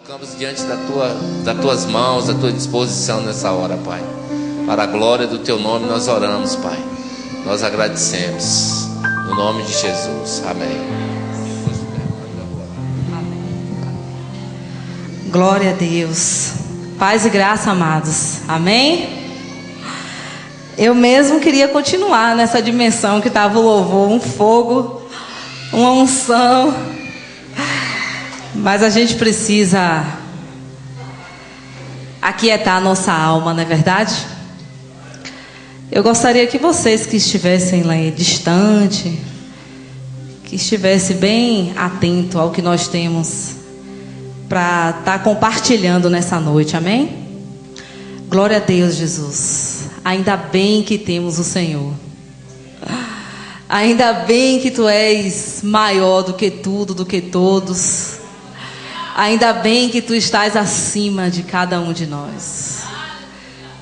Colocamos diante das tuas mãos, da tua disposição nessa hora, Pai. Para a glória do teu nome nós oramos, Pai. Nós agradecemos. No nome de Jesus. Amém. Glória a Deus. Paz e graça, amados. Amém? Eu mesmo queria continuar nessa dimensão que estava o louvor, um fogo, uma unção. Mas a gente precisa aquietar a nossa alma, não é verdade? Eu gostaria que vocês que estivessem lá distante, que estivessem bem atento ao que nós temos para estar compartilhando nessa noite, amém? Glória a Deus, Jesus. Ainda bem que temos o Senhor. Ainda bem que Tu és maior do que tudo, do que todos. Ainda bem que Tu estás acima de cada um de nós.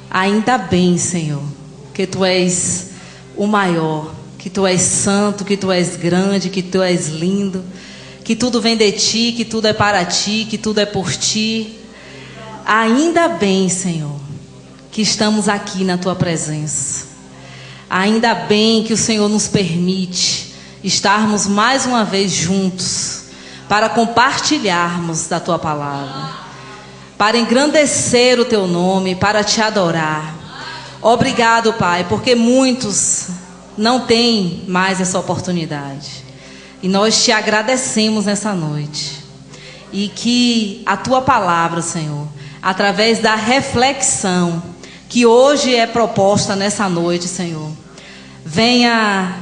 Ainda bem, Senhor, que Tu és o maior, que Tu és santo, que Tu és grande, que Tu és lindo, que tudo vem de Ti, que tudo é para Ti, que tudo é por Ti. Ainda bem, Senhor, que estamos aqui na Tua presença. Ainda bem que o Senhor nos permite estarmos mais uma vez juntos para compartilharmos da Tua palavra, para engrandecer o Teu nome, para Te adorar. Obrigado, Pai, porque muitos não têm mais essa oportunidade. E nós Te agradecemos nessa noite. E que a Tua palavra, Senhor, através da reflexão que hoje é proposta nessa noite, Senhor, venha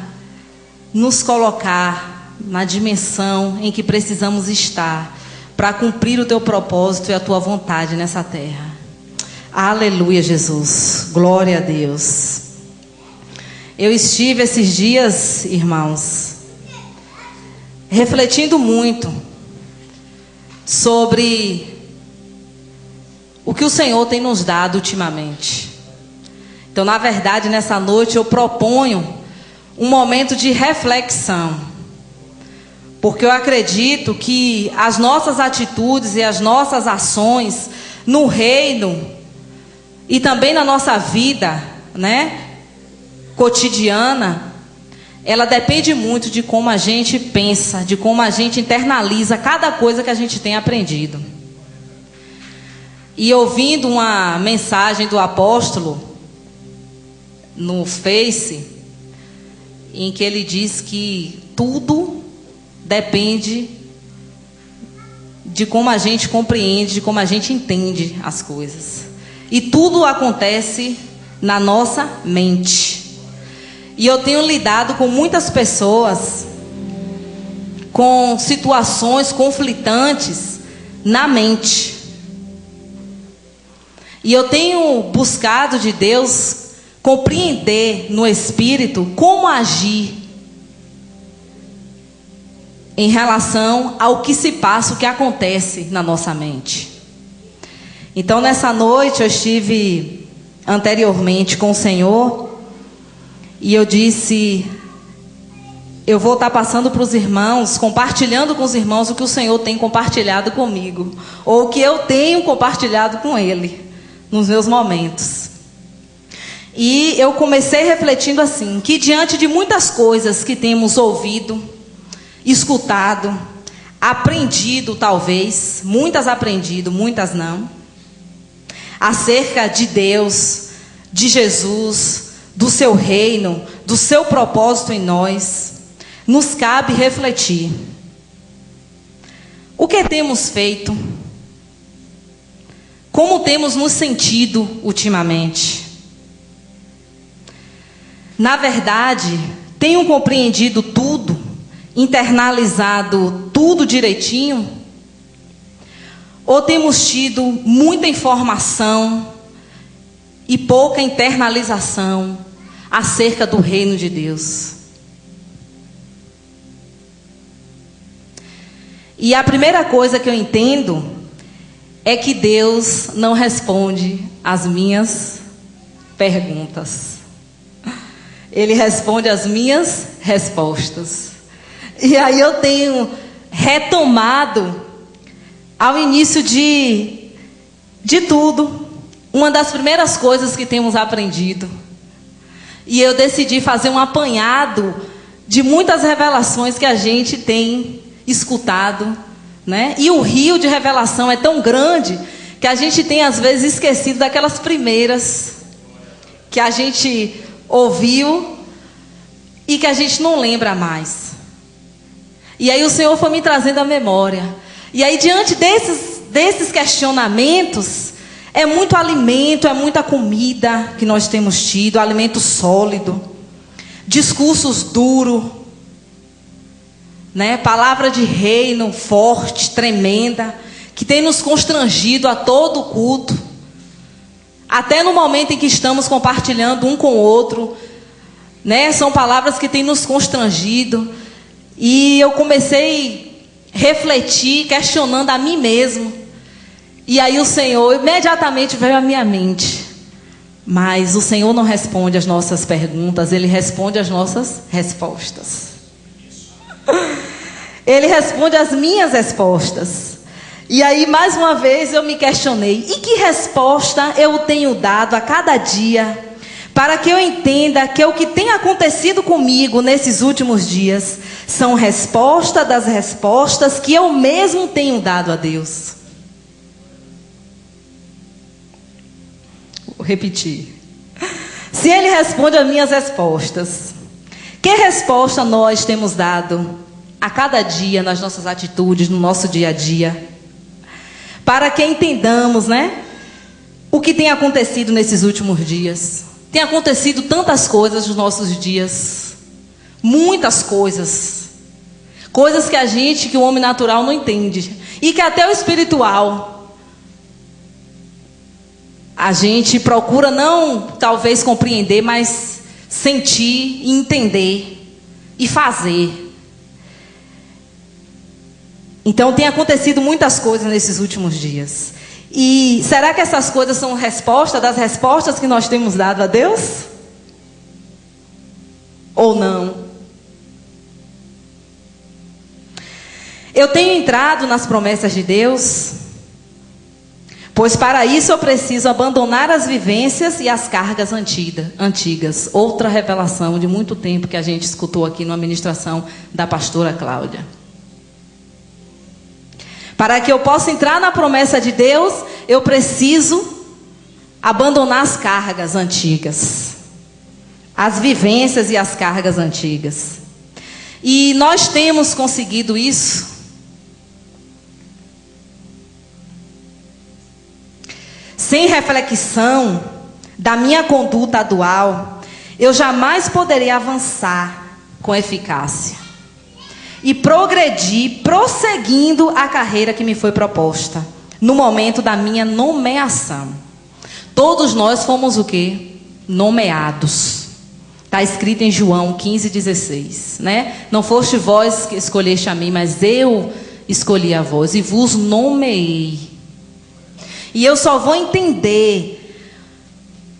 nos colocar na dimensão em que precisamos estar para cumprir o Teu propósito e a Tua vontade nessa terra. Aleluia, Jesus. Glória a Deus. Eu estive esses dias, irmãos, refletindo muito sobre o que o Senhor tem nos dado ultimamente. Então, na verdade, nessa noite eu proponho um momento de reflexão, porque eu acredito que as nossas atitudes e as nossas ações no reino e também na nossa vida, cotidiana, ela depende muito de como a gente pensa, de como a gente internaliza cada coisa que a gente tem aprendido. E ouvindo uma mensagem do apóstolo no Face, em que ele diz que tudo depende de como a gente compreende, de como a gente entende as coisas. E tudo acontece na nossa mente. E eu tenho lidado com muitas pessoas com situações conflitantes na mente. E eu tenho buscado de Deus compreender no Espírito como agir em relação ao que se passa, o que acontece na nossa mente. Então, nessa noite eu estive anteriormente com o Senhor e eu disse: eu vou estar passando para os irmãos, compartilhando com os irmãos o que o Senhor tem compartilhado comigo, ou o que eu tenho compartilhado com Ele nos meus momentos. E eu comecei refletindo assim, que diante de muitas coisas que temos ouvido, escutado, aprendido talvez, muitas aprendido, muitas não, acerca de Deus, de Jesus, do seu reino, do seu propósito em nós, nos cabe refletir. O que temos feito? Como temos nos sentido ultimamente? Na verdade, tenho compreendido tudo, internalizado tudo direitinho? Ou temos tido muita informação e pouca internalização acerca do reino de Deus? E a primeira coisa que eu entendo é que Deus não responde às minhas perguntas. Ele responde às minhas respostas. E aí eu tenho retomado ao início de tudo, uma das primeiras coisas que temos aprendido, e eu decidi fazer um apanhado de muitas revelações que a gente tem escutado, né? E o rio de revelação é tão grande que a gente tem às vezes esquecido daquelas primeiras que a gente ouviu e que a gente não lembra mais. E aí o Senhor foi me trazendo à memória. E aí diante desses questionamentos, é muito alimento, é muita comida que nós temos tido, alimento sólido, discursos duros, né? Palavra de reino forte, tremenda, que tem nos constrangido a todo culto, até no momento em que estamos compartilhando um com o outro, né? São palavras que têm nos constrangido. E eu comecei a refletir, questionando a mim mesmo. E aí o Senhor imediatamente veio à minha mente: mas o Senhor não responde as nossas perguntas, Ele responde as nossas respostas. Ele responde as minhas respostas. E aí mais uma vez eu me questionei: e que resposta eu tenho dado a cada dia, para que eu entenda que o que tem acontecido comigo nesses últimos dias são respostas das respostas que eu mesmo tenho dado a Deus. Vou repetir. Se Ele responde as minhas respostas, que resposta nós temos dado a cada dia nas nossas atitudes, no nosso dia a dia, para que entendamos, né, o que tem acontecido nesses últimos dias. Tem acontecido tantas coisas nos nossos dias, muitas coisas, coisas que o homem natural não entende, e que até o espiritual a gente procura não talvez compreender, mas sentir e entender e fazer. Então tem acontecido muitas coisas nesses últimos dias. E será que essas coisas são resposta das respostas que nós temos dado a Deus? Ou não? Eu tenho entrado nas promessas de Deus, pois para isso eu preciso abandonar as vivências e as cargas antigas. Outra revelação de muito tempo que a gente escutou aqui na ministração da pastora Cláudia. Para que eu possa entrar na promessa de Deus, eu preciso abandonar as cargas antigas, as vivências e as cargas antigas. E nós temos conseguido isso. Sem reflexão da minha conduta atual, eu jamais poderei avançar com eficácia e progredir, prosseguindo a carreira que me foi proposta, no momento da minha nomeação. Todos nós fomos o quê? Nomeados. Está escrito em João 15,16, né? Não foste vós que escolheste a mim, mas eu escolhi a vós e vos nomeei. E eu só vou entender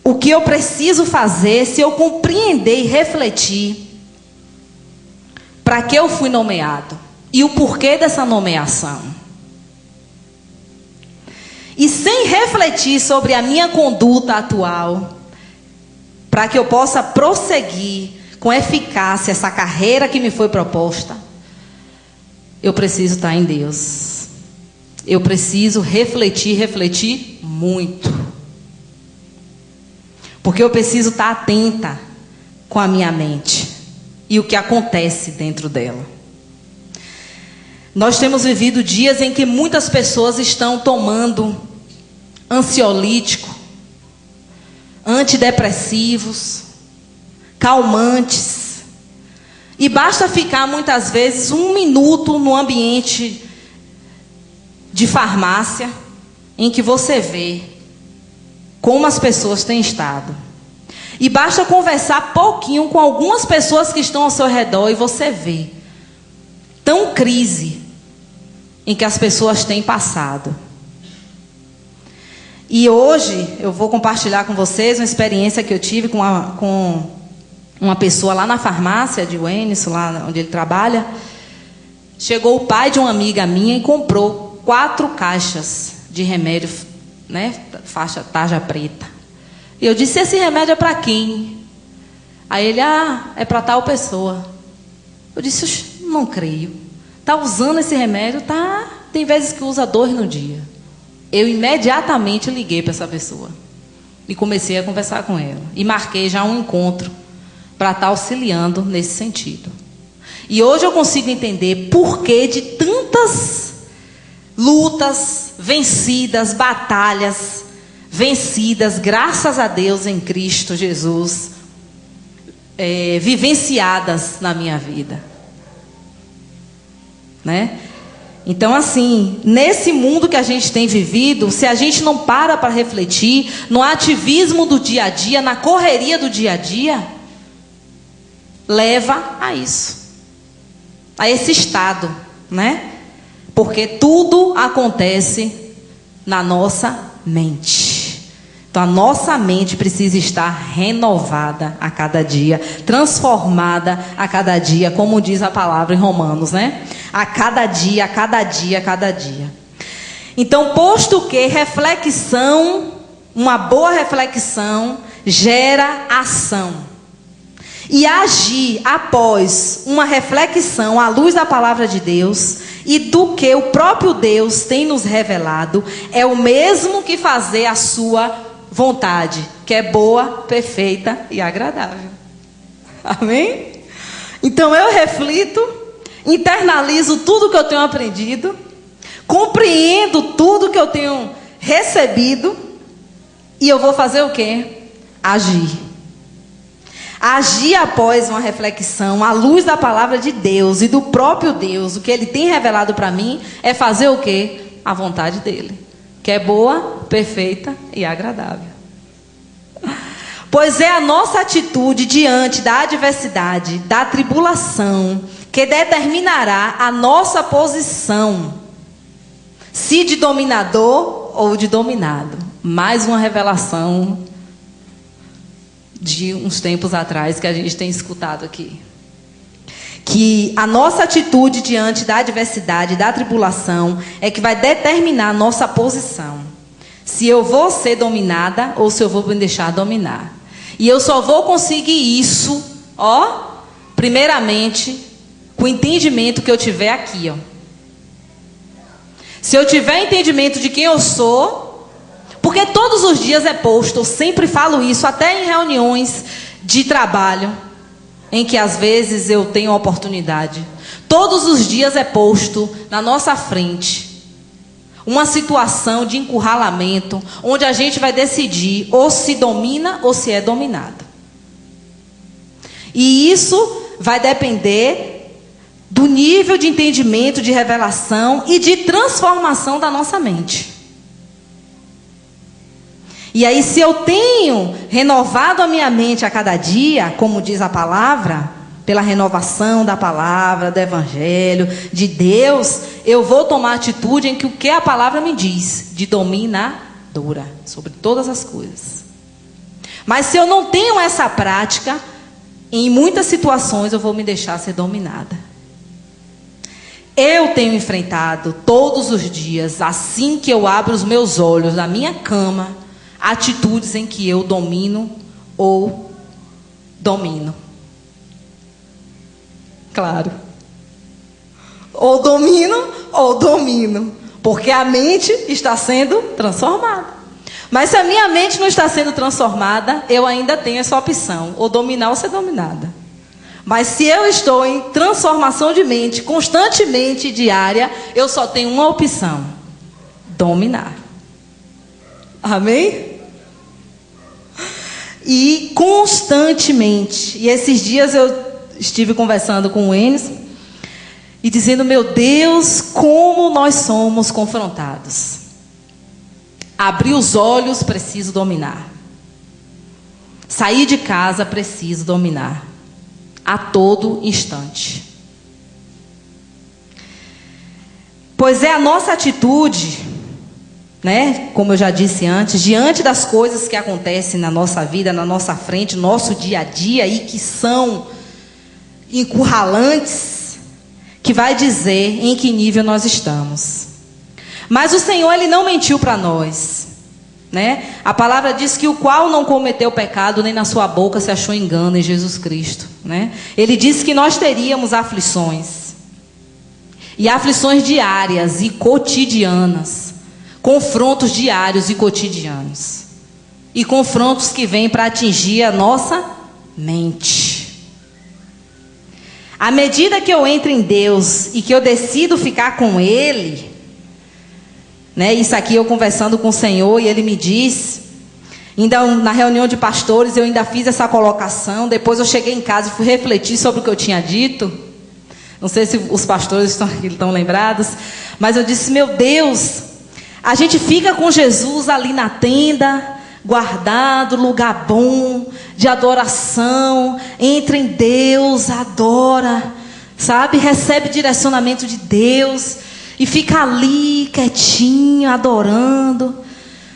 o que eu preciso fazer se eu compreender e refletir para que eu fui nomeado e o porquê dessa nomeação. E sem refletir sobre a minha conduta atual, para que eu possa prosseguir com eficácia essa carreira que me foi proposta, eu preciso estar em Deus. Eu preciso refletir muito. Porque eu preciso estar atenta com a minha mente e o que acontece dentro dela. Nós temos vivido dias em que muitas pessoas estão tomando ansiolítico, antidepressivos, calmantes. E basta ficar muitas vezes 1 minuto no ambiente de farmácia, em que você vê como as pessoas têm estado. E basta conversar pouquinho com algumas pessoas que estão ao seu redor e você vê tão crise em que as pessoas têm passado. E hoje eu vou compartilhar com vocês uma experiência que eu tive com uma pessoa lá na farmácia de Wênis, lá onde ele trabalha. Chegou o pai de uma amiga minha e comprou 4 caixas de remédio, né? Faixa tarja preta. E eu disse: esse remédio é para quem? Aí ele: é para tal pessoa. Eu disse: não creio. Está usando esse remédio? Tá. Tem vezes que usa 2 no dia. Eu imediatamente liguei para essa pessoa. E comecei a conversar com ela. E marquei já um encontro para estar auxiliando nesse sentido. E hoje eu consigo entender por que de tantas lutas vencidas, batalhas vencidas, graças a Deus em Cristo Jesus, vivenciadas na minha vida, né? Então, assim, nesse mundo que a gente tem vivido, se a gente não para refletir no ativismo do dia a dia, na correria do dia a dia, leva a isso, a esse estado, né? Porque tudo acontece na nossa mente. Então a nossa mente precisa estar renovada a cada dia, transformada a cada dia, como diz a palavra em Romanos, né? A cada dia, a cada dia, a cada dia. Então, posto que reflexão, uma boa reflexão gera ação. E agir após uma reflexão à luz da palavra de Deus e do que o próprio Deus tem nos revelado é o mesmo que fazer a sua vontade, que é boa, perfeita e agradável. Amém? Então eu reflito, internalizo tudo que eu tenho aprendido, compreendo tudo que eu tenho recebido e eu vou fazer o quê? Agir. Agir após uma reflexão à luz da palavra de Deus e do próprio Deus, o que Ele tem revelado para mim é fazer o quê? A vontade dEle, que é boa, perfeita e agradável. Pois é a nossa atitude diante da adversidade, da tribulação, que determinará a nossa posição, se de dominador ou de dominado. Mais uma revelação de uns tempos atrás que a gente tem escutado aqui. Que a nossa atitude diante da adversidade, da tribulação, é que vai determinar a nossa posição. Se eu vou ser dominada ou se eu vou me deixar dominar. E eu só vou conseguir isso, primeiramente, com o entendimento que eu tiver aqui, Se eu tiver entendimento de quem eu sou, porque todos os dias é posto, eu sempre falo isso, até em reuniões de trabalho, em que às vezes eu tenho oportunidade. Todos os dias é posto na nossa frente uma situação de encurralamento, onde a gente vai decidir ou se domina ou se é dominado. E isso vai depender do nível de entendimento, de revelação e de transformação da nossa mente. E aí, se eu tenho renovado a minha mente a cada dia, como diz a palavra, pela renovação da palavra, do evangelho, de Deus, eu vou tomar atitude em que o que a palavra me diz, de dominadora sobre todas as coisas. Mas se eu não tenho essa prática, em muitas situações eu vou me deixar ser dominada. Eu tenho enfrentado todos os dias, assim que eu abro os meus olhos na minha cama, atitudes em que eu domino ou domino. Claro. Ou domino. Porque a mente está sendo transformada. Mas se a minha mente não está sendo transformada, eu ainda tenho essa opção, ou dominar ou ser dominada. Mas se eu estou em transformação de mente, constantemente, diária, eu só tenho uma opção: dominar. Amém? E constantemente, e esses dias eu estive conversando com o Enes e dizendo: meu Deus, como nós somos confrontados. Abrir os olhos, preciso dominar. Sair de casa, preciso dominar. A todo instante. Pois é a nossa atitude, né? Como eu já disse antes, diante das coisas que acontecem na nossa vida, na nossa frente, no nosso dia a dia e que são encurralantes, que vai dizer em que nível nós estamos. Mas o Senhor, Ele não mentiu para nós, né? A palavra diz que o qual não cometeu pecado, nem na sua boca se achou engano em Jesus Cristo, né? Ele disse que nós teríamos aflições. E aflições diárias e cotidianas. Confrontos diários e cotidianos. E confrontos que vêm para atingir a nossa mente. À medida que eu entro em Deus e que eu decido ficar com Ele, né, isso aqui eu conversando com o Senhor e Ele me disse, ainda na reunião de pastores eu ainda fiz essa colocação, depois eu cheguei em casa e fui refletir sobre o que eu tinha dito. Não sei se os pastores estão lembrados, mas eu disse, meu Deus, a gente fica com Jesus ali na tenda, guardado, lugar bom, de adoração, entra em Deus, adora, sabe, recebe direcionamento de Deus, e fica ali, quietinho, adorando,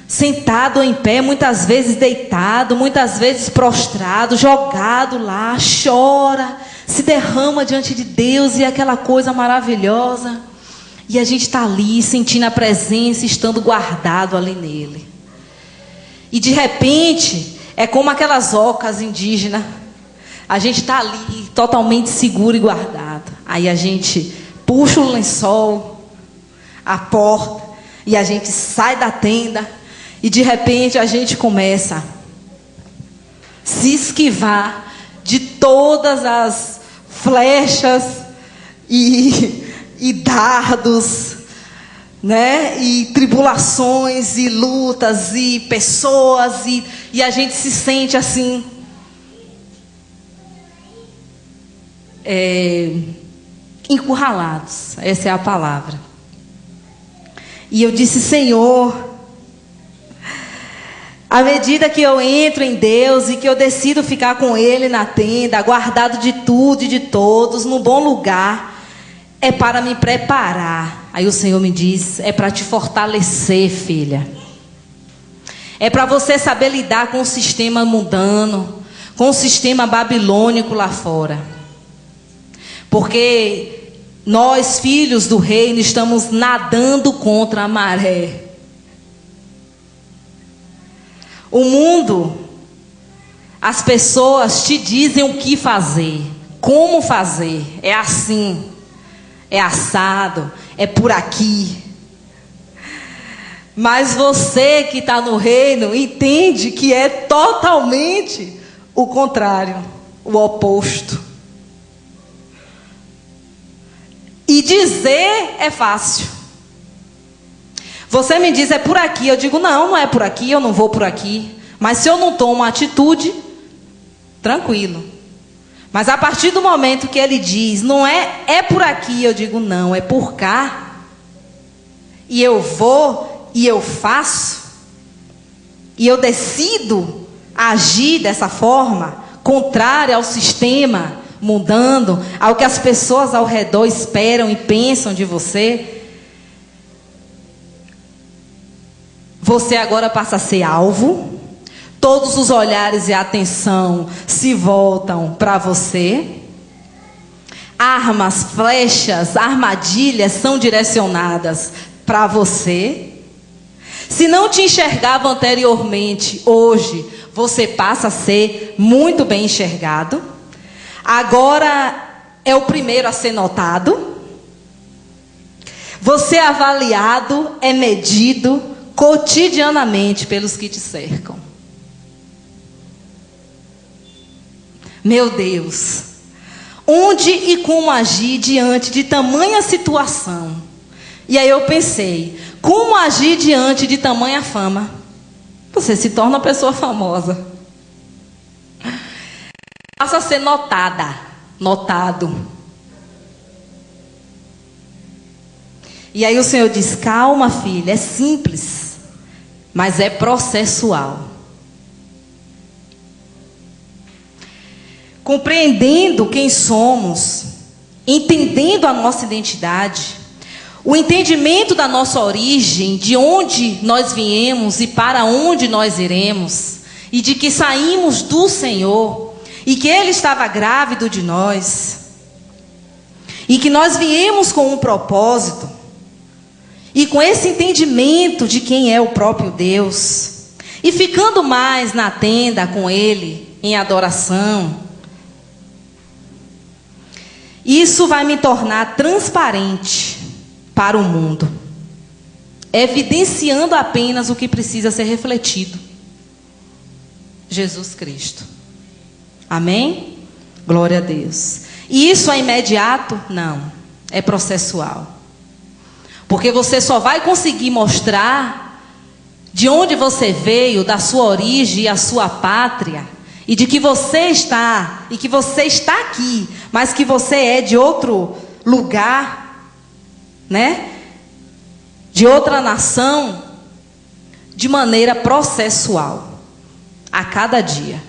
sentado ou em pé, muitas vezes deitado, muitas vezes prostrado, jogado lá, chora, se derrama diante de Deus, e é aquela coisa maravilhosa, e a gente está ali, sentindo a presença, estando guardado ali nele. E de repente, é como aquelas ocas indígenas. A gente está ali, totalmente seguro e guardado. Aí a gente puxa o lençol, a porta, e a gente sai da tenda. E de repente a gente começa a se esquivar de todas as flechas e dardos, né? E tribulações, e lutas, e pessoas, e a gente se sente assim, encurralados, essa é a palavra. E eu disse, Senhor, à medida que eu entro em Deus e que eu decido ficar com Ele na tenda, guardado de tudo e de todos, num bom lugar, é para me preparar. Aí o Senhor me diz, é para te fortalecer, filha. É para você saber lidar com o sistema mundano, com o sistema babilônico lá fora. Porque nós, filhos do reino, estamos nadando contra a maré. O mundo, as pessoas te dizem o que fazer, como fazer, é assim, é assado, é por aqui. Mas você que está no reino entende que é totalmente o contrário, o oposto. E dizer é fácil. Você me diz, é por aqui. Eu digo, não, não é por aqui, eu não vou por aqui. Mas se eu não tomo uma atitude, tranquilo. Mas a partir do momento que ele diz, não é por aqui, eu digo, não, é por cá. E eu vou, e eu faço. E eu decido agir dessa forma, contrária ao sistema, mudando, ao que as pessoas ao redor esperam e pensam de você. Você agora passa a ser alvo. Todos os olhares e a atenção se voltam para você. Armas, flechas, armadilhas são direcionadas para você. Se não te enxergava anteriormente, hoje você passa a ser muito bem enxergado. Agora é o primeiro a ser notado. Você é avaliado, é medido cotidianamente pelos que te cercam. Meu Deus, onde e como agir diante de tamanha situação? E aí eu pensei, como agir diante de tamanha fama? Você se torna uma pessoa famosa. Passa a ser notada, notado. E aí o Senhor diz, calma, filha, é simples, mas é processual. Compreendendo quem somos, entendendo a nossa identidade, o entendimento da nossa origem, de onde nós viemos e para onde nós iremos, e de que saímos do Senhor, e que Ele estava grávido de nós, e que nós viemos com um propósito, e com esse entendimento de quem é o próprio Deus, e ficando mais na tenda com Ele, em adoração, isso vai me tornar transparente para o mundo, evidenciando apenas o que precisa ser refletido: Jesus Cristo. Amém? Glória a Deus. E isso é imediato? Não, é processual. Porque você só vai conseguir mostrar de onde você veio, da sua origem e a sua pátria, e de que você está, e que você está aqui, mas que você é de outro lugar, né? De outra nação, de maneira processual, a cada dia.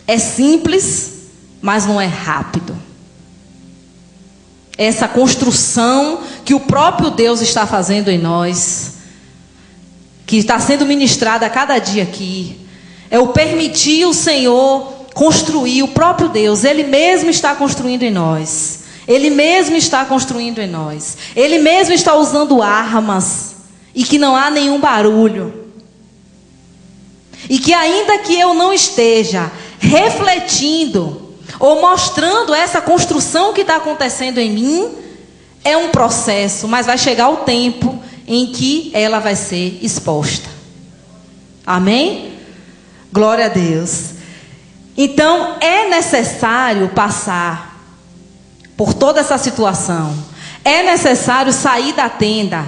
É simples, mas não é rápido. Essa construção que o próprio Deus está fazendo em nós, que está sendo ministrada a cada dia aqui, é o permitir o Senhor construir, o próprio Deus, Ele mesmo está construindo em nós. Ele mesmo está construindo em nós. Ele mesmo está usando armas, e que não há nenhum barulho. E que ainda que eu não esteja refletindo ou mostrando essa construção que está acontecendo em mim, é um processo, mas vai chegar o tempo em que ela vai ser exposta. Amém? Glória a Deus. Então é necessário passar por toda essa situação. É necessário sair da tenda,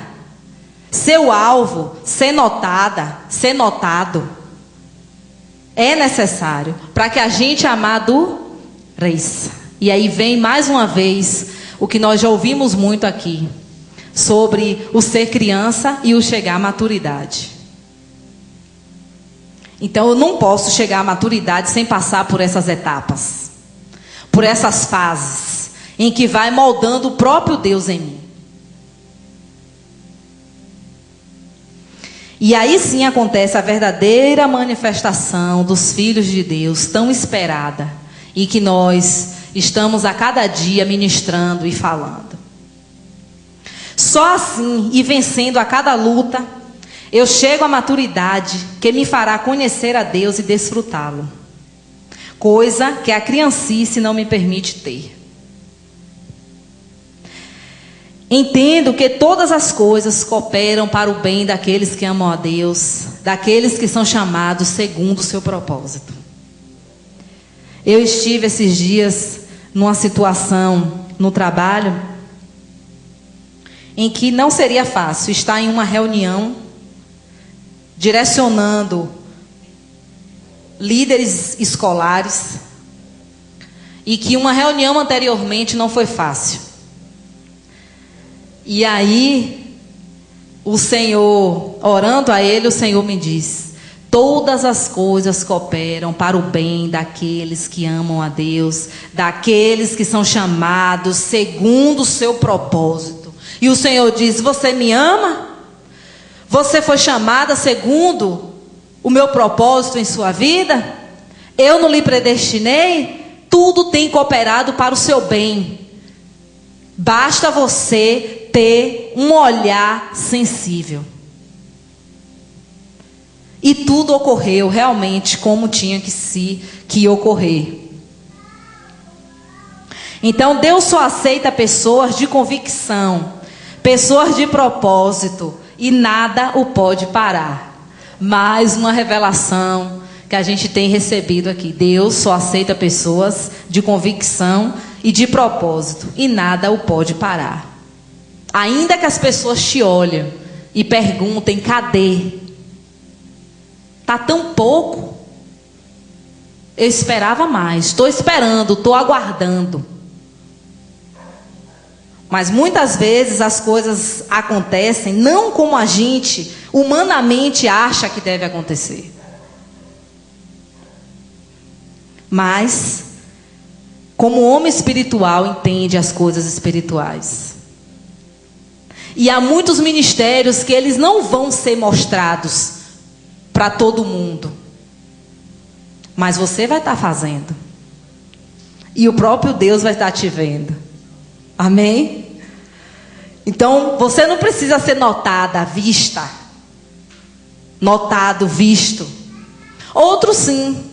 ser o alvo, ser notada, ser notado. É necessário para que a gente amadureça. E aí vem mais uma vez o que nós já ouvimos muito aqui, sobre o ser criança e o chegar à maturidade. Então eu não posso chegar à maturidade sem passar por essas etapas, por essas fases, em que vai moldando o próprio Deus em mim. E aí sim acontece a verdadeira manifestação dos filhos de Deus, tão esperada, e que nós estamos a cada dia ministrando e falando. Só assim, e vencendo a cada luta, eu chego à maturidade que me fará conhecer a Deus e desfrutá-lo, coisa que a criancice não me permite ter. Entendo que todas as coisas cooperam para o bem daqueles que amam a Deus, daqueles que são chamados segundo o seu propósito. Eu estive esses dias numa situação no trabalho em que não seria fácil estar em uma reunião direcionando líderes escolares, e que uma reunião anteriormente não foi fácil. E aí, o Senhor, orando a Ele, o Senhor me diz: todas as coisas cooperam para o bem daqueles que amam a Deus, daqueles que são chamados segundo o seu propósito. E o Senhor diz: você me ama? Você foi chamada segundo o meu propósito em sua vida? Eu não lhe predestinei? Tudo tem cooperado para o seu bem. Basta você ter um olhar sensível. E tudo ocorreu realmente como tinha que ocorrer. Então Deus só aceita pessoas de convicção, pessoas de propósito, e nada o pode parar. Mais uma revelação que a gente tem recebido aqui: Deus só aceita pessoas de convicção e de propósito, e nada o pode parar. Ainda que as pessoas te olhem e perguntem: cadê? Está tão pouco. Eu esperava mais. Estou esperando, estou aguardando. Mas muitas vezes as coisas acontecem não como a gente humanamente acha que deve acontecer, mas como o homem espiritual entende as coisas espirituais. E há muitos ministérios que eles não vão ser mostrados para todo mundo, mas você vai estar fazendo, e o próprio Deus vai estar te vendo. Amém? Então, você não precisa ser notada, vista. Notado, visto. Outros sim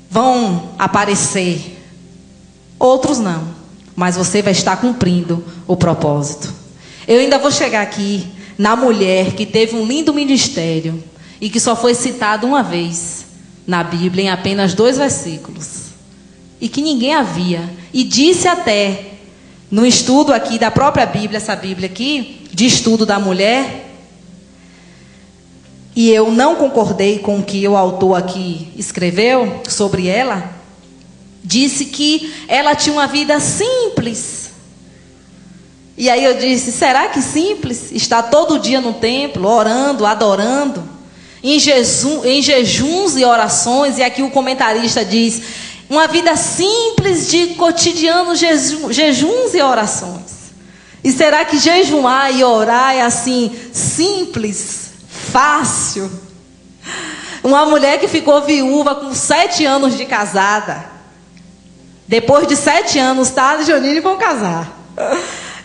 vão aparecer. Outros não. Mas você vai estar cumprindo o propósito. Eu ainda vou chegar aqui na mulher que teve um lindo ministério e que só foi citada uma vez na Bíblia, em apenas 2 versículos. E que ninguém havia. E disse até, no estudo aqui da própria Bíblia, essa Bíblia aqui, de estudo da mulher, e eu não concordei com o que o autor aqui escreveu sobre ela, disse que ela tinha uma vida simples. E aí eu disse, será que simples? Está todo dia no templo, orando, adorando, em jejuns e orações. E aqui o comentarista diz, uma vida simples de cotidianos jejuns e orações. E será que jejuar e orar é assim, simples, fácil? Uma mulher que ficou viúva com 7 anos de casada. Depois de 7 anos, tá? Jonine vão casar.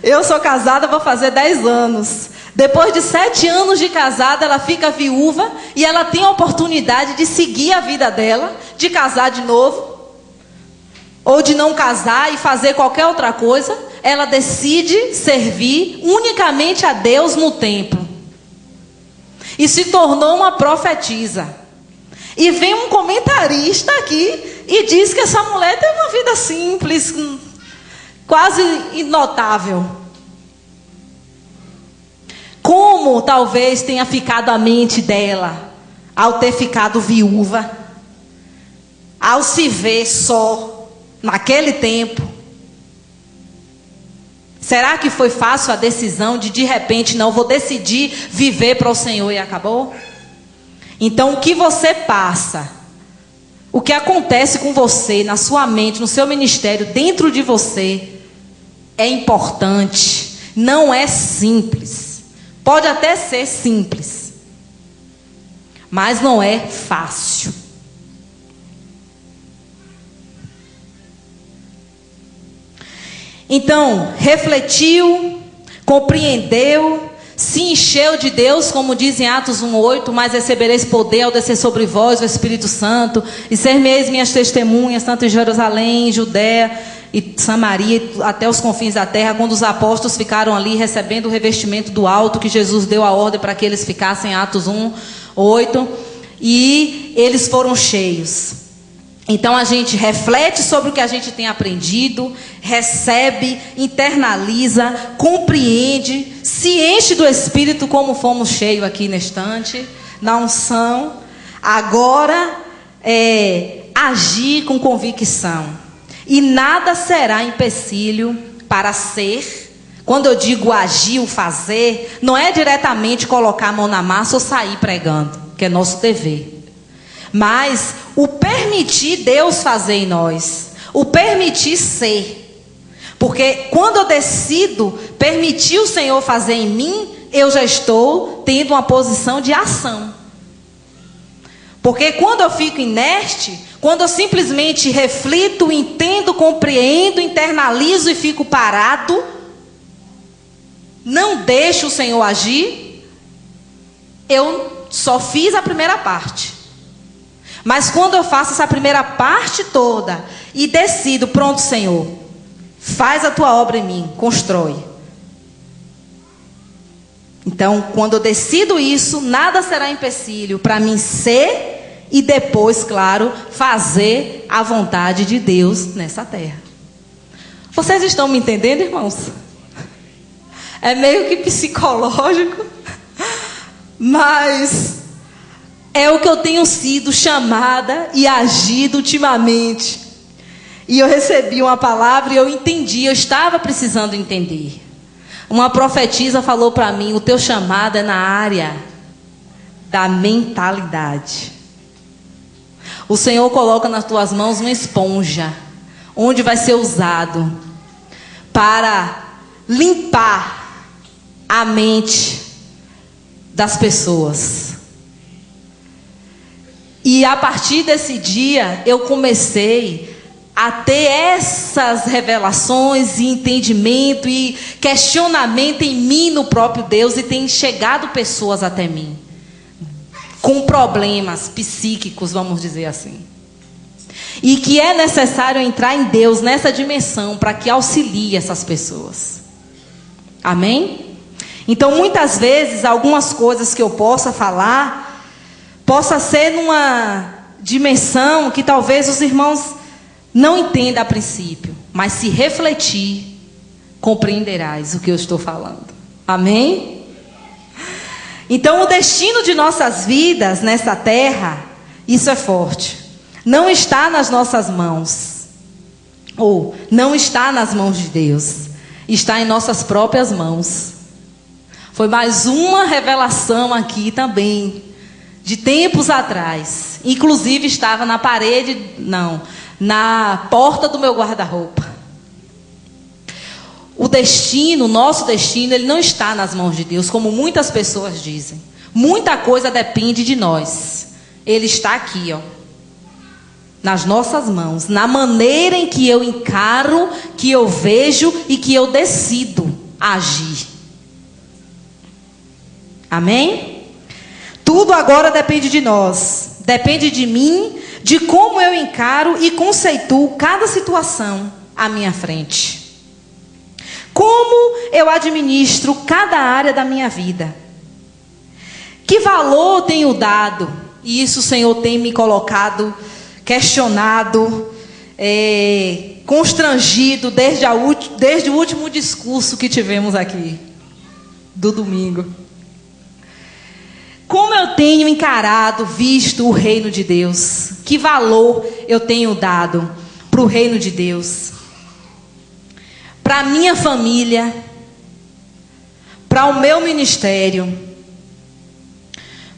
Eu sou casada, vou fazer 10 anos. Depois de 7 anos de casada, ela fica viúva e ela tem a oportunidade de seguir a vida dela, de casar de novo, ou de não casar e fazer qualquer outra coisa. Ela decide servir unicamente a Deus no templo. E se tornou uma profetisa. E vem um comentarista aqui e diz que essa mulher teve uma vida simples, quase inotável. Como talvez tenha ficado a mente dela ao ter ficado viúva, ao se ver só naquele tempo. Será que foi fácil a decisão de repente, não, vou decidir viver para o Senhor e acabou? Então, o que você passa, o que acontece com você, na sua mente, no seu ministério, dentro de você, é importante, não é simples. Pode até ser simples, mas não é fácil. Então, refletiu, compreendeu, se encheu de Deus, como diz em Atos 1:8, mas recebereis poder ao descer sobre vós o Espírito Santo, e ser-me-eis minhas testemunhas, tanto em Jerusalém, em Judéia e Samaria, até os confins da terra. Quando os apóstolos ficaram ali recebendo o revestimento do alto, que Jesus deu a ordem para que eles ficassem, Atos 1:8, e eles foram cheios. Então a gente reflete sobre o que a gente tem aprendido, recebe, internaliza, compreende, se enche do Espírito como fomos cheios aqui na estante, na unção. Agora agir com convicção. E nada será empecilho para ser. Quando eu digo agir, o fazer, não é diretamente colocar a mão na massa ou sair pregando, que é nosso dever. Mas o permitir Deus fazer em nós, o permitir ser. Porque quando eu decido permitir o Senhor fazer em mim, eu já estou tendo uma posição de ação. Porque quando eu fico inerte, quando eu simplesmente reflito, entendo, compreendo, internalizo e fico parado, não deixo o Senhor agir, eu só fiz a primeira parte. Mas quando eu faço essa primeira parte toda e decido, pronto, Senhor, faz a tua obra em mim, constrói. Então, quando eu decido isso, nada será empecilho para mim ser e depois, claro, fazer a vontade de Deus nessa terra. Vocês estão me entendendo, irmãos? É meio que psicológico, mas é o que eu tenho sido chamada e agido ultimamente. E eu recebi uma palavra e eu entendi, eu estava precisando entender. Uma profetisa falou para mim, o teu chamado é na área da mentalidade. O Senhor coloca nas tuas mãos uma esponja, onde vai ser usado para limpar a mente das pessoas. E a partir desse dia, eu comecei a ter essas revelações e entendimento e questionamento em mim, no próprio Deus, e tem chegado pessoas até mim com problemas psíquicos, vamos dizer assim. E que é necessário entrar em Deus nessa dimensão para que auxilie essas pessoas. Amém? Então, muitas vezes, algumas coisas que eu possa falar, possa ser numa dimensão que talvez os irmãos não entendam a princípio. Mas se refletir, compreenderás o que eu estou falando. Amém? Então, o destino de nossas vidas nessa terra, isso é forte. Não está nas nossas mãos. Ou não está nas mãos de Deus. Está em nossas próprias mãos. Foi mais uma revelação aqui também, de tempos atrás. Inclusive estava na parede, na porta do meu guarda-roupa. O destino, nosso destino, ele não está nas mãos de Deus, como muitas pessoas dizem. Muita coisa depende de nós. Ele está aqui, nas nossas mãos, na maneira em que eu encaro, que eu vejo e que eu decido agir. Amém? Tudo agora depende de nós. Depende de mim, de como eu encaro e conceituo cada situação à minha frente. Como eu administro cada área da minha vida. Que valor tenho dado? E isso o Senhor tem me colocado, questionado, constrangido desde o último discurso que tivemos aqui, do domingo. Como eu tenho encarado, visto o reino de Deus? Que valor eu tenho dado para o reino de Deus? Para a minha família, para o meu ministério,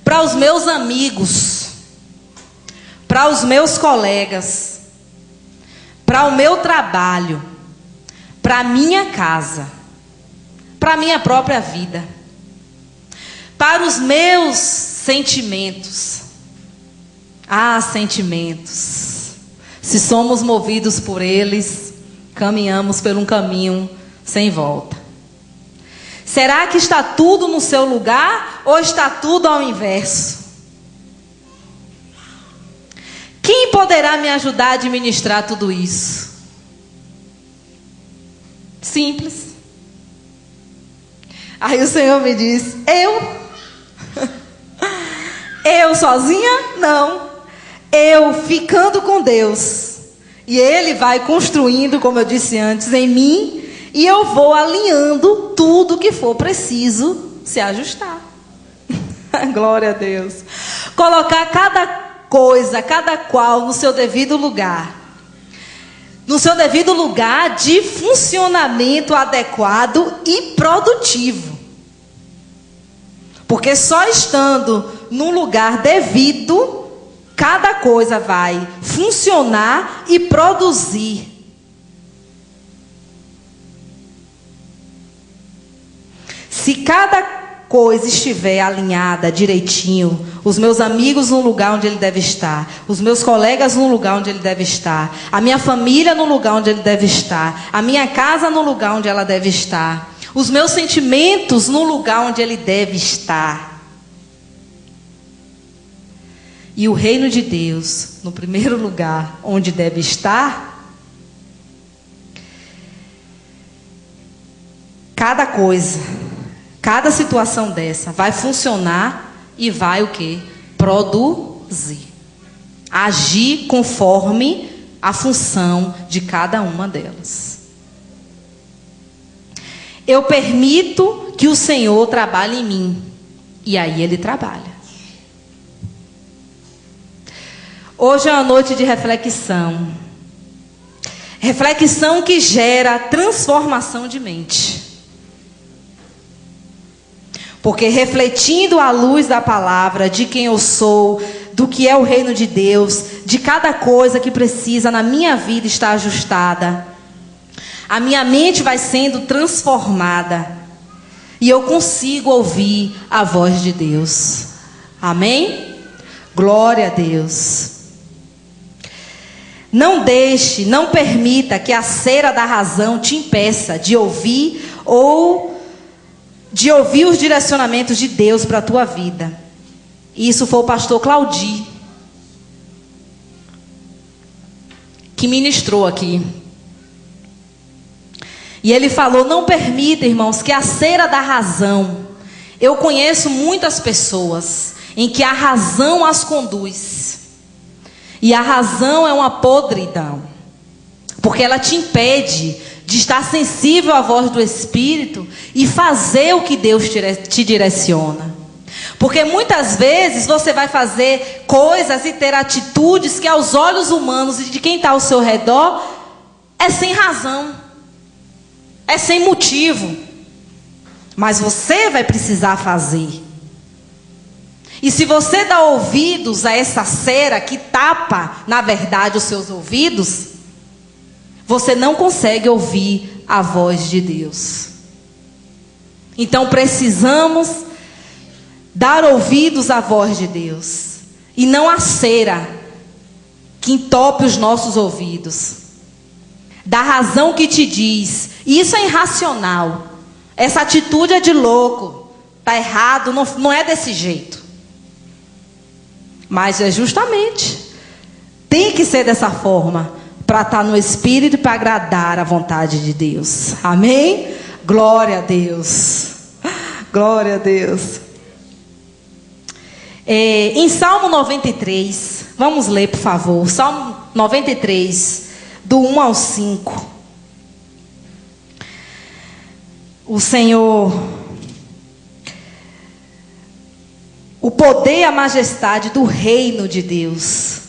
para os meus amigos, para os meus colegas, para o meu trabalho, para a minha casa, para a minha própria vida, para os meus sentimentos. Sentimentos. Se somos movidos por eles, caminhamos por um caminho sem volta. Será que está tudo no seu lugar ou está tudo ao inverso? Quem poderá me ajudar a administrar tudo isso? Simples. Aí o Senhor me diz: eu sozinha? Não. Eu ficando com Deus. E Ele vai construindo, como eu disse antes, em mim. E eu vou alinhando tudo que for preciso se ajustar. Glória a Deus. Colocar cada coisa, cada qual no seu devido lugar. No seu devido lugar de funcionamento adequado e produtivo. Porque só estando no lugar devido, cada coisa vai funcionar e produzir. Se cada coisa estiver alinhada direitinho, os meus amigos no lugar onde ele deve estar, os meus colegas no lugar onde ele deve estar, a minha família no lugar onde ele deve estar, a minha casa no lugar onde ela deve estar, os meus sentimentos no lugar onde ele deve estar. E o reino de Deus, no primeiro lugar onde deve estar, cada coisa, cada situação dessa vai funcionar e vai o quê? Produzir. Agir conforme a função de cada uma delas. Eu permito que o Senhor trabalhe em mim. E aí Ele trabalha. Hoje é uma noite de reflexão. Reflexão que gera transformação de mente. Porque refletindo à luz da palavra, de quem eu sou, do que é o reino de Deus, de cada coisa que precisa na minha vida estar ajustada, a minha mente vai sendo transformada. E eu consigo ouvir a voz de Deus. Amém? Glória a Deus. Não deixe, não permita que a cera da razão te impeça de ouvir os direcionamentos de Deus para a tua vida. Isso foi o pastor Claudi que ministrou aqui. E ele falou: não permita, irmãos, que a cera da razão. Eu conheço muitas pessoas em que a razão as conduz. E a razão é uma podridão, porque ela te impede de estar sensível à voz do Espírito e fazer o que Deus te direciona. Porque muitas vezes você vai fazer coisas e ter atitudes que aos olhos humanos e de quem está ao seu redor é sem razão, é sem motivo. Mas você vai precisar fazer. E se você dá ouvidos a essa cera que tapa, na verdade, os seus ouvidos, você não consegue ouvir a voz de Deus. Então precisamos dar ouvidos à voz de Deus, e não a cera que entope os nossos ouvidos. Da razão que te diz, e isso é irracional, essa atitude é de louco, está errado, não é desse jeito. Mas é justamente, tem que ser dessa forma, para estar no Espírito e para agradar a vontade de Deus. Amém? Glória a Deus. Glória a Deus. Em Salmo 93, vamos ler, por favor. Salmo 93, do 1 ao 5. O Senhor, o poder e a majestade do reino de Deus.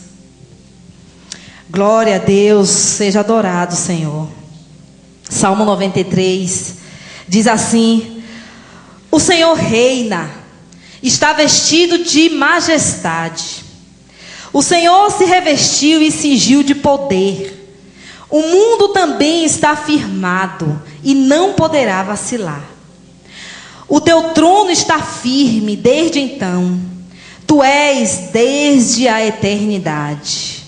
Glória a Deus, seja adorado, Senhor. Salmo 93 diz assim: o Senhor reina, está vestido de majestade. O Senhor se revestiu e cingiu de poder. O mundo também está firmado e não poderá vacilar. O teu trono está firme desde então. Tu és desde a eternidade.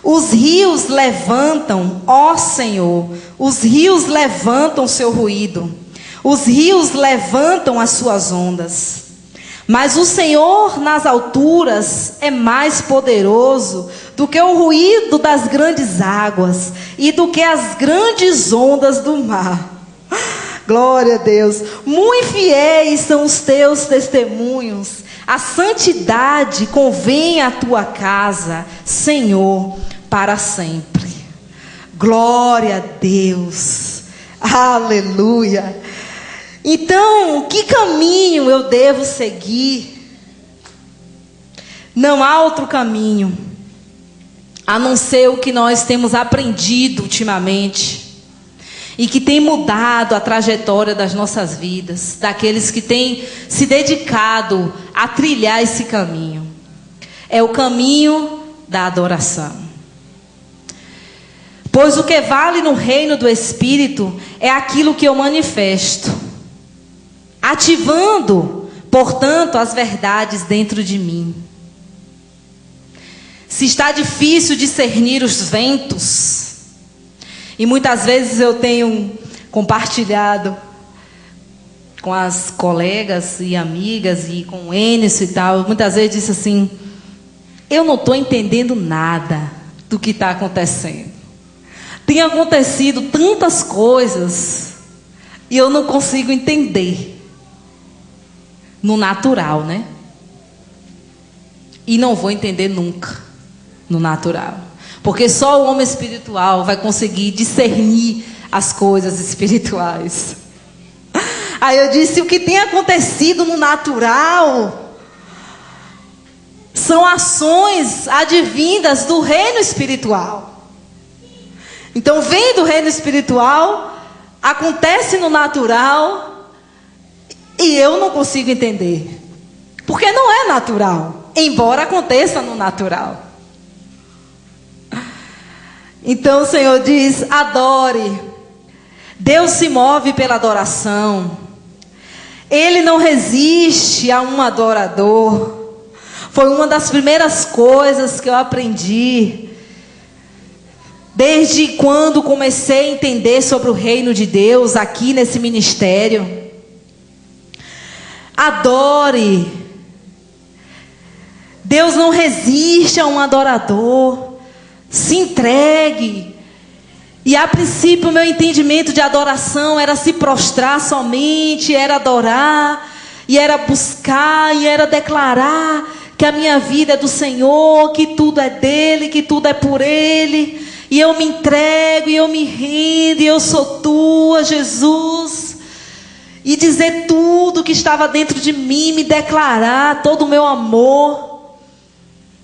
Os rios levantam, ó Senhor, os rios levantam seu ruído. Os rios levantam as suas ondas. Mas o Senhor nas alturas é mais poderoso do que o ruído das grandes águas e do que as grandes ondas do mar. Glória a Deus. Muito fiéis são os teus testemunhos. A santidade convém à tua casa, Senhor, para sempre. Glória a Deus. Aleluia. Então, que caminho eu devo seguir? Não há outro caminho, a não ser o que nós temos aprendido ultimamente, e que tem mudado a trajetória das nossas vidas, daqueles que têm se dedicado a trilhar esse caminho. É o caminho da adoração. Pois o que vale no reino do Espírito é aquilo que eu manifesto, ativando, portanto, as verdades dentro de mim. Se está difícil discernir os ventos, e muitas vezes eu tenho compartilhado com as colegas e amigas e com o Enes e tal, muitas vezes disse assim: eu não estou entendendo nada do que está acontecendo. Tem acontecido tantas coisas e eu não consigo entender. No natural, né? E não vou entender nunca no natural. Porque só o homem espiritual vai conseguir discernir as coisas espirituais. Aí eu disse: o que tem acontecido no natural são ações advindas do reino espiritual. Então vem do reino espiritual, acontece no natural, e eu não consigo entender, porque não é natural, embora aconteça no natural. Então o Senhor diz: adore. Deus se move pela adoração. Ele não resiste a um adorador. Foi uma das primeiras coisas que eu aprendi Desde quando comecei a entender sobre o reino de Deus aqui nesse ministério. Adore. Deus não resiste a um adorador. Se entregue. E a princípio o meu entendimento de adoração era se prostrar somente, era adorar, e era buscar, e era declarar que a minha vida é do Senhor, que tudo é dele, que tudo é por ele, e eu me entrego, e eu me rendo, e eu sou tua, Jesus, e dizer tudo que estava dentro de mim, me declarar todo o meu amor,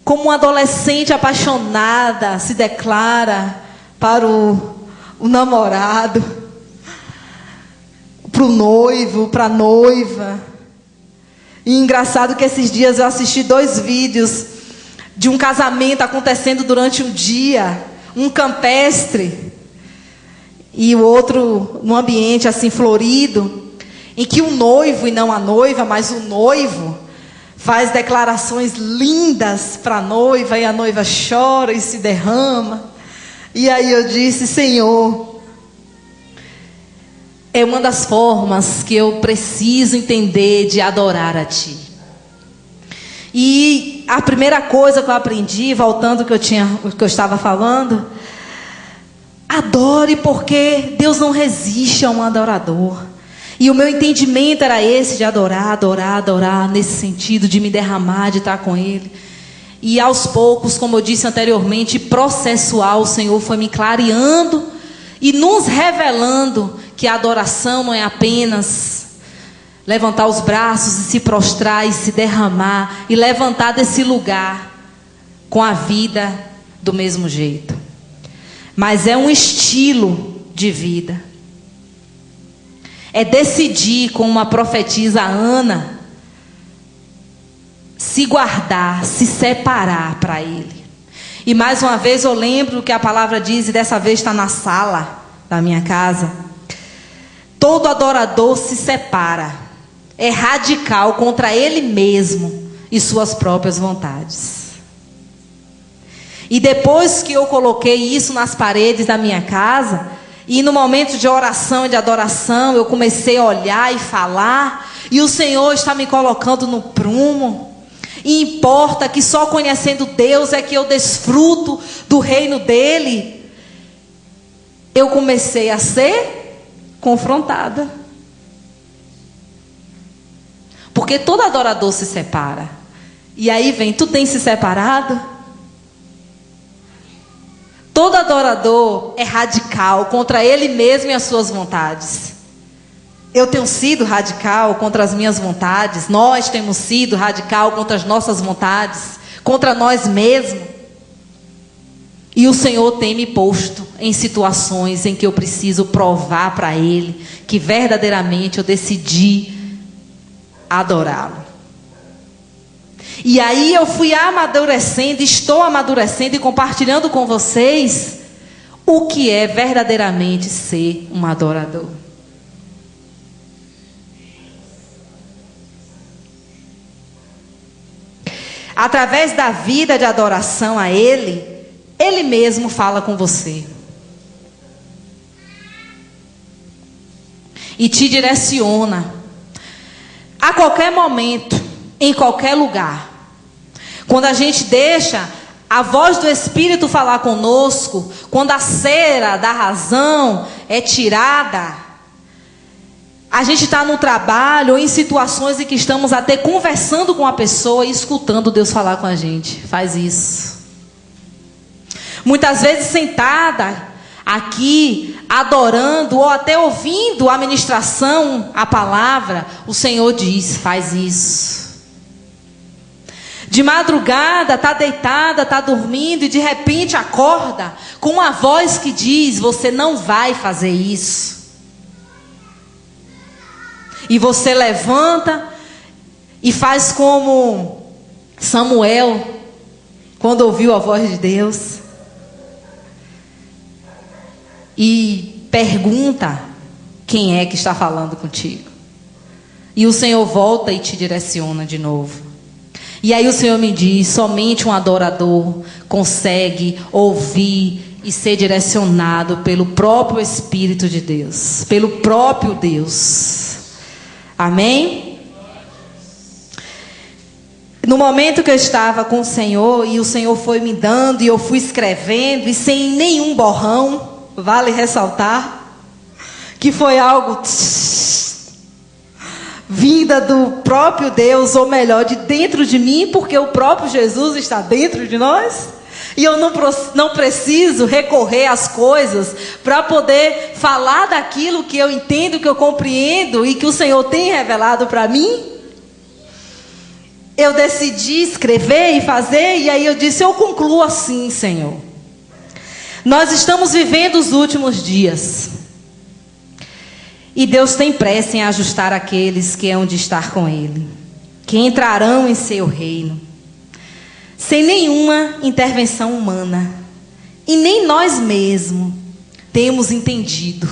como uma adolescente apaixonada se declara para o namorado, para o noivo, para a noiva. E engraçado que esses dias eu assisti 2 vídeos de um casamento acontecendo durante um dia, um campestre e o outro num ambiente assim florido, em que o noivo, e não a noiva, mas o noivo faz declarações lindas para a noiva, e a noiva chora e se derrama. E aí eu disse: Senhor, é uma das formas que eu preciso entender de adorar a Ti. E a primeira coisa que eu aprendi, voltando ao que eu estava falando, adore, porque Deus não resiste a um adorador. E o meu entendimento era esse, de adorar, adorar, adorar, nesse sentido de me derramar, de estar com Ele. E aos poucos, como eu disse anteriormente, processual, o Senhor foi me clareando e nos revelando que a adoração não é apenas levantar os braços e se prostrar e se derramar e levantar desse lugar com a vida do mesmo jeito, mas é um estilo de vida. É decidir, como uma profetisa Ana, se guardar, se separar para Ele. E mais uma vez eu lembro que a palavra diz, e dessa vez está na sala da minha casa: todo adorador se separa, é radical contra ele mesmo e suas próprias vontades. E depois que eu coloquei isso nas paredes da minha casa, e no momento de oração e de adoração, eu comecei a olhar e falar, e o Senhor está me colocando no prumo. E importa que só conhecendo Deus é que eu desfruto do reino dele. Eu comecei a ser confrontada. Porque todo adorador se separa. E aí vem: tu tens se separado? Todo adorador é radical contra ele mesmo e as suas vontades. Eu tenho sido radical contra as minhas vontades. Nós temos sido radical contra as nossas vontades, contra nós mesmos. E o Senhor tem me posto em situações em que eu preciso provar para Ele que verdadeiramente eu decidi adorá-lo. E aí eu fui amadurecendo, estou amadurecendo e compartilhando com vocês o que é verdadeiramente ser um adorador. Através da vida de adoração a Ele, Ele mesmo fala com você. E te direciona. A qualquer momento, em qualquer lugar. Quando a gente deixa a voz do Espírito falar conosco, quando a cera da razão é tirada, a gente está no trabalho ou em situações em que estamos até conversando com a pessoa e escutando Deus falar com a gente. Faz isso. Muitas vezes sentada aqui, adorando ou até ouvindo a ministração, a palavra, o Senhor diz: faz isso. De madrugada, está deitada, está dormindo e de repente acorda com uma voz que diz: você não vai fazer isso. E você levanta e faz como Samuel, quando ouviu a voz de Deus. E pergunta quem é que está falando contigo. E o Senhor volta e te direciona de novo. E aí o Senhor me diz: somente um adorador consegue ouvir e ser direcionado pelo próprio Espírito de Deus, pelo próprio Deus. Amém? No momento que eu estava com o Senhor, e o Senhor foi me dando, e eu fui escrevendo, e sem nenhum borrão, vale ressaltar, que foi algo vinda do próprio Deus, ou melhor, de dentro de mim, porque o próprio Jesus está dentro de nós. E eu não preciso recorrer às coisas para poder falar daquilo que eu entendo, que eu compreendo e que o Senhor tem revelado para mim. Eu decidi escrever e fazer, e aí eu disse, eu concluo assim, Senhor. Nós estamos vivendo os últimos dias. E Deus tem pressa em ajustar aqueles que hão de estar com Ele, que entrarão em seu reino, sem nenhuma intervenção humana. E nem nós mesmos temos entendido.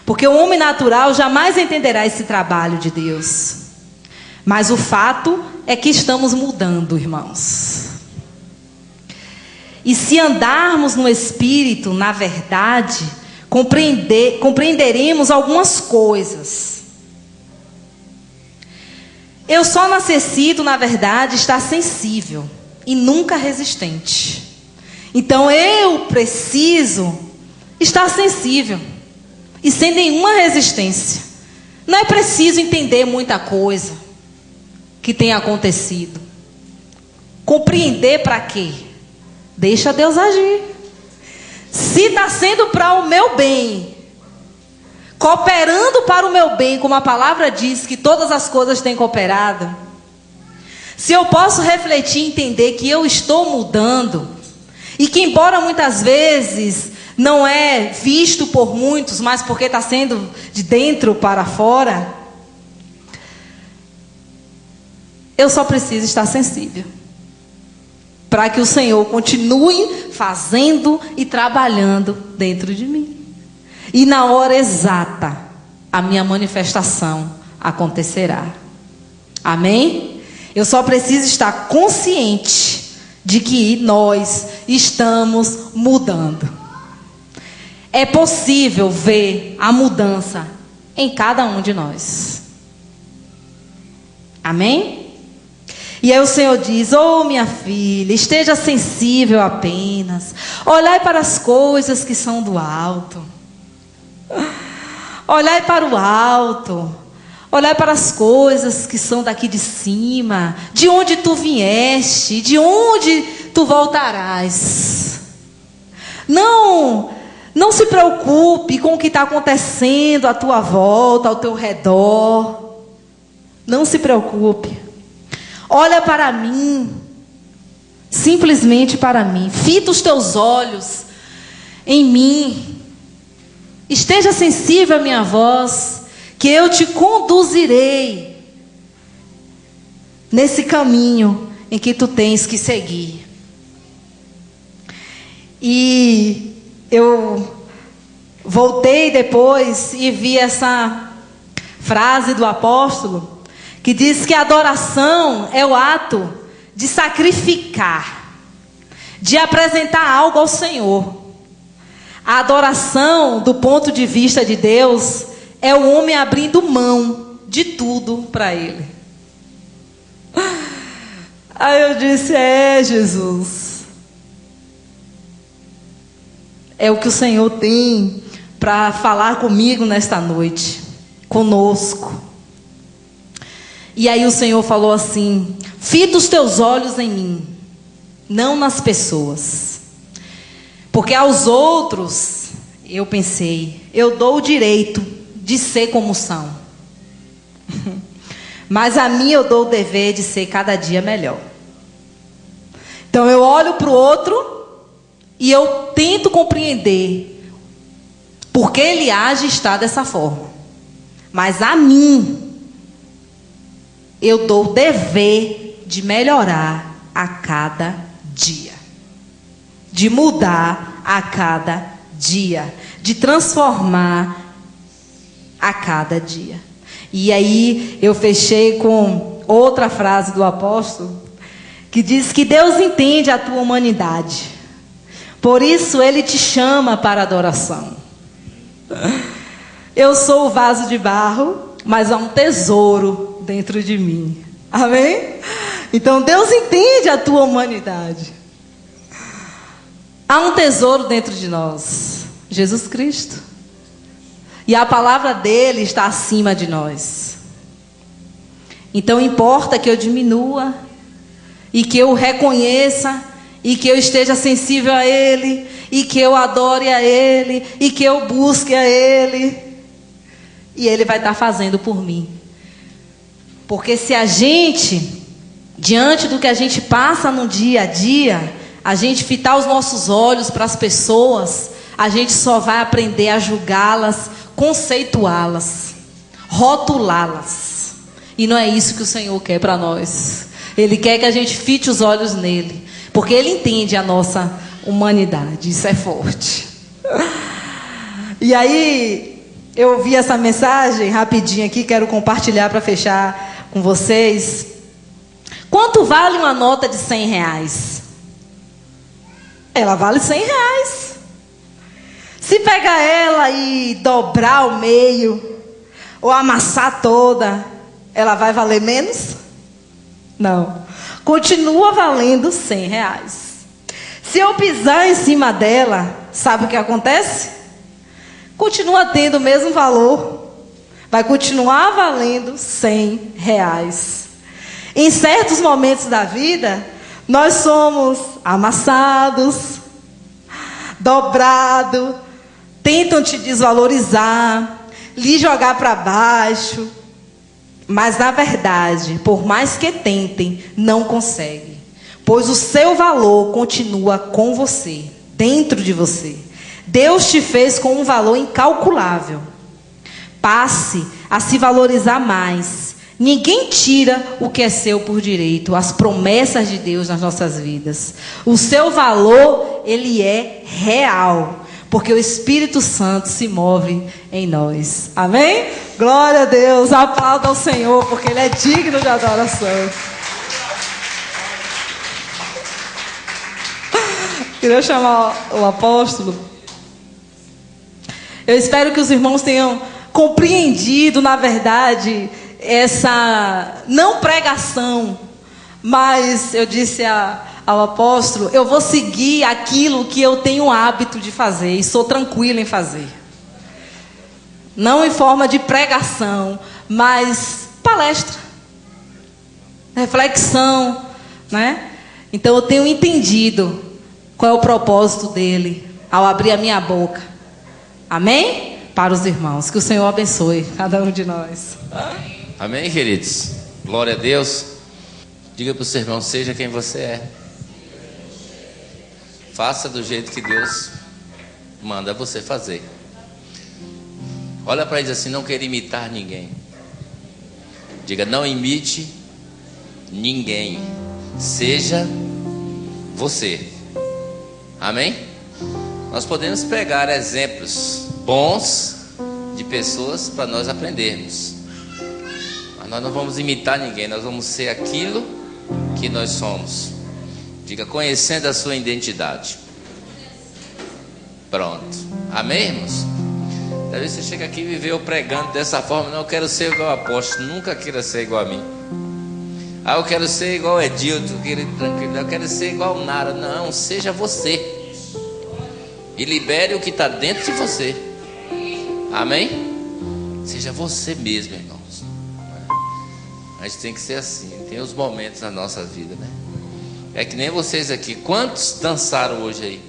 Porque o homem natural jamais entenderá esse trabalho de Deus. Mas o fato é que estamos mudando, irmãos. E se andarmos no Espírito, na verdade, compreenderemos algumas coisas. Eu só necessito, na verdade, estar sensível e nunca resistente. Então eu preciso estar sensível e sem nenhuma resistência. Não é preciso entender muita coisa que tem acontecido. Compreender para quê? Deixa Deus agir. Se está sendo para o meu bem, cooperando para o meu bem, como a palavra diz que todas as coisas têm cooperado, se eu posso refletir e entender que eu estou mudando, e que embora muitas vezes não é visto por muitos, mas porque está sendo de dentro para fora, eu só preciso estar sensível, para que o Senhor continue fazendo e trabalhando dentro de mim. E na hora exata, a minha manifestação acontecerá. Amém? Eu só preciso estar consciente de que nós estamos mudando. É possível ver a mudança em cada um de nós. Amém? E aí o Senhor diz, minha filha, esteja sensível apenas. Olhai para as coisas que são do alto. Olhai para o alto. Olhai para as coisas que são daqui de cima. De onde tu vieste, de onde tu voltarás. Não se preocupe com o que está acontecendo à tua volta, ao teu redor. Não se preocupe. Olha para mim, simplesmente para mim. Fita os teus olhos em mim. Esteja sensível à minha voz, que eu te conduzirei nesse caminho em que tu tens que seguir. E eu voltei depois e vi essa frase do apóstolo, que diz que a adoração é o ato de sacrificar, de apresentar algo ao Senhor. A adoração, do ponto de vista de Deus, é o homem abrindo mão de tudo para Ele. Aí eu disse, Jesus, é o que o Senhor tem para falar comigo nesta noite, conosco. E aí o Senhor falou assim, fita os teus olhos em mim, não nas pessoas. Porque aos outros, eu pensei, eu dou o direito de ser como são. Mas a mim eu dou o dever de ser cada dia melhor. Então eu olho para o outro e eu tento compreender por que ele age e está dessa forma. Mas a mim, eu dou o dever de melhorar a cada dia. De mudar a cada dia. De transformar a cada dia. E aí eu fechei com outra frase do apóstolo, que diz que Deus entende a tua humanidade. Por isso Ele te chama para adoração. Eu sou o vaso de barro, mas há um tesouro dentro de mim. Amém? Então Deus entende a tua humanidade. Há um tesouro dentro de nós, Jesus Cristo. E a palavra dele está acima de nós. Então importa que eu diminua, e que eu o reconheça, e que eu esteja sensível a Ele, e que eu adore a Ele, e que eu busque a Ele. E Ele vai estar fazendo por mim. Porque se a gente, diante do que a gente passa no dia a dia, a gente fitar os nossos olhos para as pessoas, a gente só vai aprender a julgá-las, conceituá-las, rotulá-las. E não é isso que o Senhor quer para nós. Ele quer que a gente fite os olhos nele, porque Ele entende a nossa humanidade. Isso é forte. E aí, eu ouvi essa mensagem rapidinho aqui, quero compartilhar para fechar com vocês. Quanto vale uma nota de R$100? Ela vale R$100. Se pegar ela e dobrar ao meio, ou amassar toda, ela vai valer menos? Não. Continua valendo R$100. Se eu pisar em cima dela, sabe o que acontece? Continua tendo o mesmo valor. Vai continuar valendo R$100. Em certos momentos da vida, nós somos amassados, dobrados, tentam te desvalorizar, lhe jogar para baixo. Mas na verdade, por mais que tentem, não conseguem. Pois o seu valor continua com você, dentro de você. Deus te fez com um valor incalculável. Passe a se valorizar mais. Ninguém tira o que é seu por direito, as promessas de Deus nas nossas vidas. O seu valor, ele é real, porque o Espírito Santo se move em nós. Amém? Glória a Deus, aplauda ao Senhor, porque Ele é digno de adoração. Queria chamar o apóstolo. Eu espero que os irmãos tenham compreendido, na verdade, essa não pregação, mas eu disse ao apóstolo, eu vou seguir aquilo que eu tenho o hábito de fazer e sou tranquilo em fazer. Não em forma de pregação, mas palestra, reflexão, né? Então eu tenho entendido qual é o propósito dele ao abrir a minha boca. Amém? Para os irmãos, que o Senhor abençoe cada um de nós. Amém, queridos? Glória a Deus. Diga para o seu irmão, seja quem você é. Faça do jeito que Deus manda você fazer. Olha para ele assim, não queira imitar ninguém. Diga, não imite ninguém. Seja você. Amém? Nós podemos pegar exemplos bons de pessoas para nós aprendermos. Mas nós não vamos imitar ninguém, nós vamos ser aquilo que nós somos. Diga, conhecendo a sua identidade. Pronto. Amém, irmãos? Talvez você chega aqui e viveu pregando dessa forma. Não, eu quero ser igual ao apóstolo. Nunca queira ser igual a mim. Ah, eu quero ser igual ao Edilton, querido, tranquilo. Eu quero ser igual ao Nara. Não, seja você. E libere o que está dentro de você. Amém? Seja você mesmo, irmãos. Mas tem que ser assim. Tem os momentos na nossa vida, né? É que nem vocês aqui. Quantos dançaram hoje aí?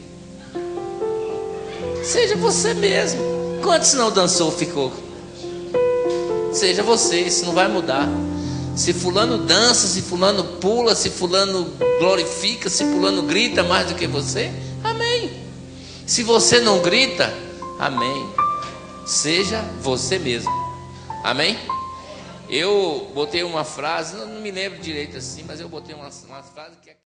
Seja você mesmo. Quantos não dançou, ficou? Seja você, isso não vai mudar. Se fulano dança, se fulano pula, se fulano glorifica, se fulano grita mais do que você, amém. Se você não grita, amém. Seja você mesmo. Amém? Eu botei uma frase, não me lembro direito assim, mas eu botei uma frase que é